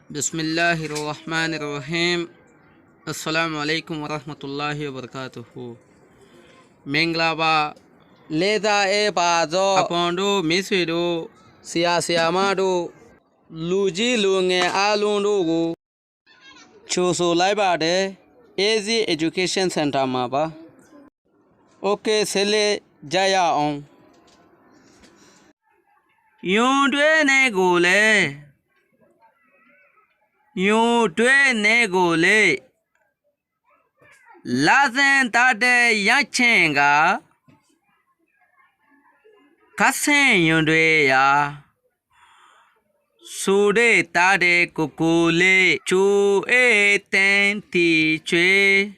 Bismillahirrahmanirrahim. Assalamu alaikum warahmatullahi wabarakatuh. Menglaba Leda e bazo apondo miswedo siamado luji lunge alundugu chuso laibade Easy Education Center maba. Okay, sele jaya on. yondwe ne gole lazen tade yachenga kasen yondwe ya sude tade kukule chu eten ti chwe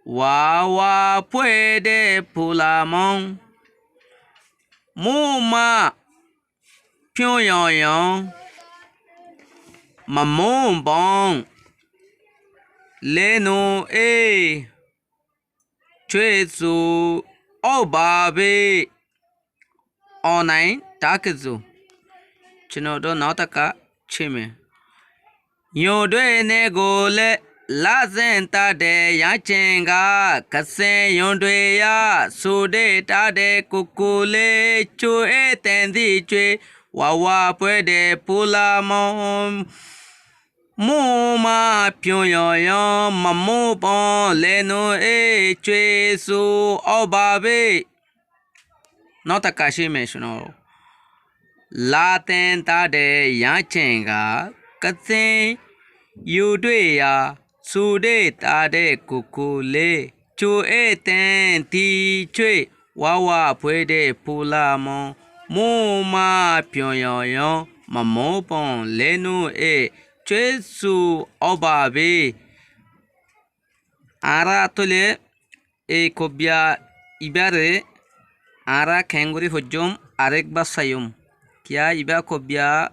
wawa puede pulamon muma pyongyang mamon bon leno e chwe su obabe online takezu chinodo nautaka chime yodwe ne gole lazen tade yachenga kase yondwe ya sude tade kukule chu etendi chwe wawa puede pulamon muma pyongyang mamu bon leno e chwe su obabe nautaka chime shino laten tade yachenga kase yodwe ya sude tade kukule chu eten ti chwe wawa puede pulamon muma pyongyang mamu bon leno e chwe su obabe ara tole e kobya ibare ara kenguri hojom arekba sayum kia iba kobya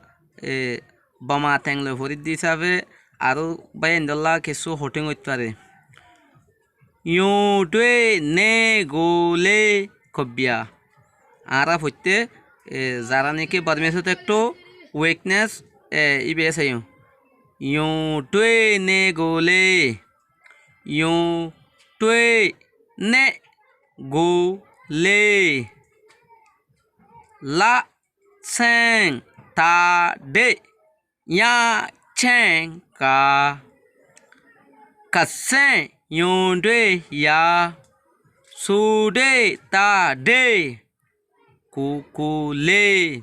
bama tengle horiddi sabe aru bayendolla kesu hoting hoitpare yodwe ne gole kobya ara hotte zaranike burmese ekto weakness ibe sayum yodwe ne gole yodwe ne gole la sen ta de ya chen ka kasen yondwe ya sude ta de kukule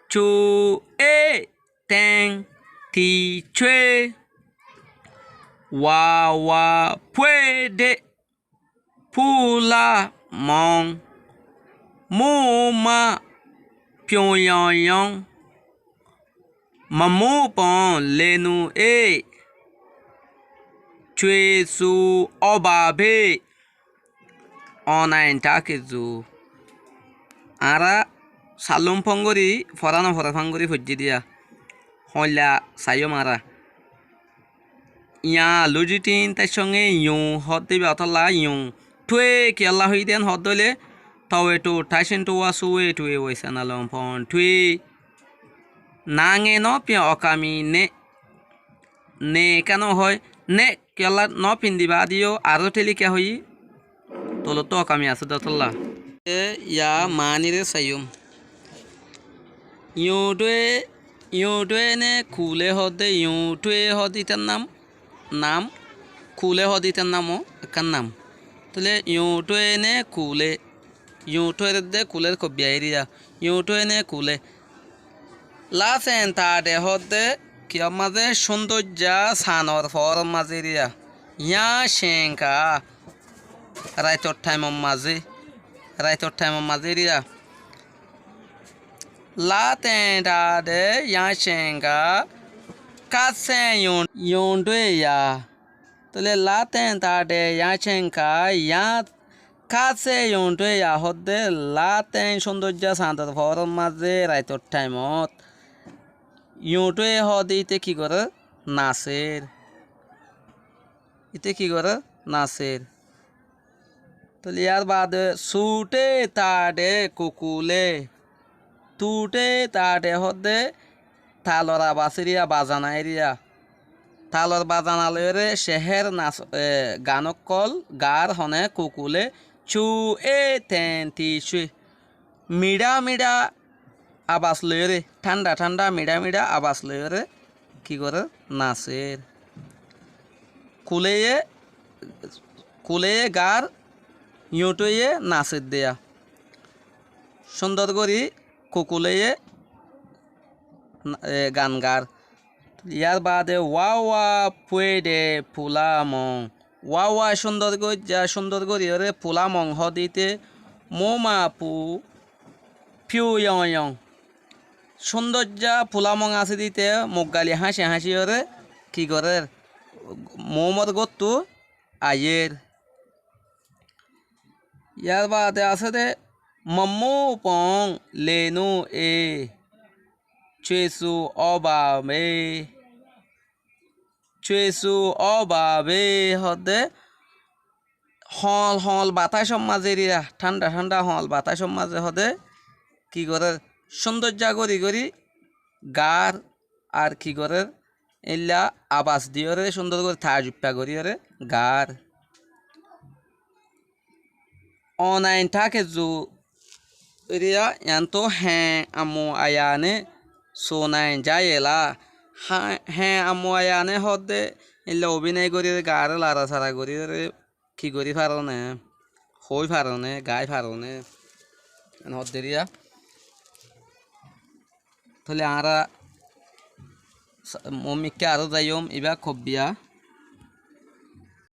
chu e ten ti chwe wawa puede pulamon muma pyongyang mamu bon lenu e chwe su obabe online takezu ara salum pongori forano forafangori hojjidia holla sayomara ya lojitin ta songe yu hodde be otala yu twe ki allah hoiden hodole tawe to taisen to wasu we to e waisanalom pon twe nange no pia okami ne kano hoy ne kela no pindi badio aro teli ke hoyi tolo to okami asudatolla e ya manire sayum yodwe ne kule hodde yodwe hoditan নাম কুলে হদিতের নামও একার নাম তাহলে ইউটোয়ে নে কুলে ইউটোয়ের দে কুলের কবিয়া area ইউটোয়ে নে কুলে লাসেন তাডে হদে কিয় মাঝে সৌন্দর্য সানর ফর মাঝে এরিয়া ইয়া শেঙ্কা রাইতর টাইম মাঝে এরিয়া লাতেন তাডে ইয়া শেঙ্কা kasen yondwe ya tole laten tade yachenka ya kase yondwe ya hodde laten sondojja santar forum maze raitor timeot yondwe hodi ite ki gore naser tole yar baad sute tade kukule tute tade hodde তালর আবাসিরিয়া বাজানা area তালর বাজানালয়রে শেহের নাচ গানকল গার হনে কুকুলে চু এ তেন তি চুই মিডা মিডা আবাস লয়রে ঠান্ডা ঠান্ডা মিডা মিডা আবাস লয়রে কি করে নাচের কুলেয়ে কুলেয়ে গার ইউটয়ে নাচের দেয়া সুন্দর করি কুকুলেয়ে গান গার ইয়ার বাদে ওয়া ওয়া পুয়েডে ফুলা মং ওয়া ওয়া সুন্দর করি ওরে ফুলা মং হদিতে মোমা পু ফিউ ইয়ং সৌন্দর্যা ফুলা মং আছে দিতে মুগালি হাসি হাসি ওরে কি করে মোমর গত্তু আয়ের ইয়ার বাদে আছে দে মম্মু পং লেনু এ চুয়েসু অবাবে হদে হল হল বাতাস মাঝেরিয়া ঠান্ডা ঠান্ডা হল বাতাস মাঝে হদে কি করে সৌন্দর্য করি করি গার আর কি করে এলা আবাস দিয়ে সুন্দর করে থাজুপ্পা করি ওরে গার অনাইন থাকে জু রিয়া ইয়ান্তো হ্যাঁ আমু আয়ানে সোনাইন যাইলা হ্যাঁ আমু আয়ানে হদে এলা অভিনয় করি গার লারা সারা করি কি করি ফারনে হই ফারনে গাই ফারনে হদে রিয়া তাহলে আরা মমিকে আরো যাইম এবার খবিয়া